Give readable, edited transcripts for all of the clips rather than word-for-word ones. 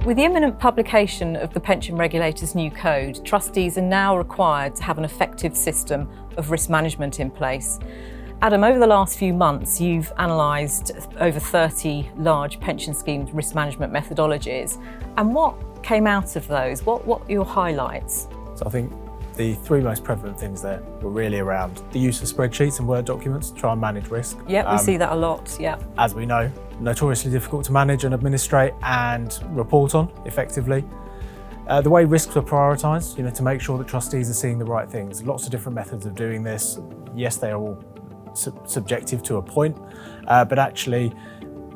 With the imminent publication of the pension regulator's new code, trustees are now required to have an effective system of risk management in place. Adam, over the last few months, you've analysed over 30 large pension schemes' risk management methodologies. And what came out of those? What are your highlights? So I think the three most prevalent things there were really around the use of spreadsheets and Word documents to try and manage risk. Yeah, we see that a lot, yeah. As we know, notoriously difficult to manage and administrate and report on effectively. The way risks are prioritised, to make sure that trustees are seeing the right things. Lots of different methods of doing this. Yes, they are all subjective to a point, but actually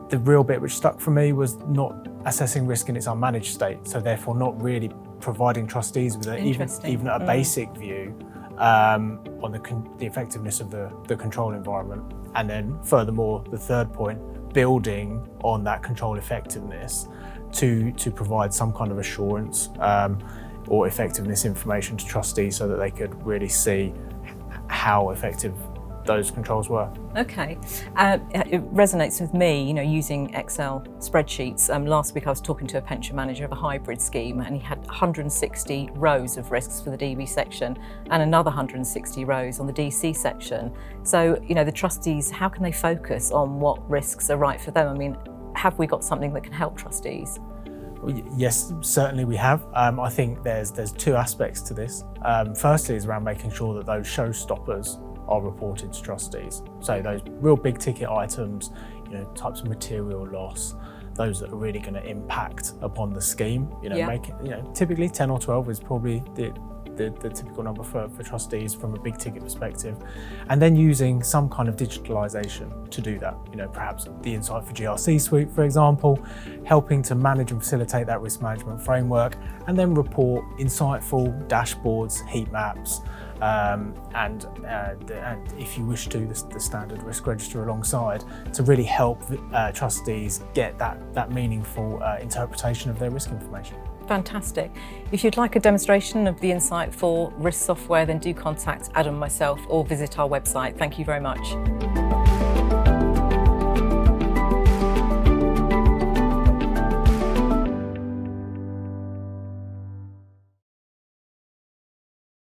the real bit which stuck for me was not assessing risk in its unmanaged state, so therefore not really providing trustees with even a basic view on the effectiveness of the control environment. And then furthermore, the third point, building on that control effectiveness to provide some kind of assurance or effectiveness information to trustees so that they could really see how effective those controls were. Okay, it resonates with me, using Excel spreadsheets. Last week I was talking to a pension manager of a hybrid scheme and he had 160 rows of risks for the DB section and another 160 rows on the DC section. So, the trustees, how can they focus on what risks are right for them? I mean, have we got something that can help trustees? Yes, certainly we have. I think there's two aspects to this. Firstly is around making sure that those showstoppers are reported to trustees. So those real big ticket items, types of material loss, those that are really going to impact upon the scheme, typically 10 or 12 is probably the typical number for trustees from a big ticket perspective. And then using some kind of digitalisation to do that, perhaps the Insight for GRC suite, for example, helping to manage and facilitate that risk management framework, and then report insightful dashboards, heat maps, and if you wish to, the standard risk register alongside to really help trustees get that meaningful interpretation of their risk information. Fantastic. If you'd like a demonstration of the Insight for risk software, then do contact Adam, myself, or visit our website. Thank you very much.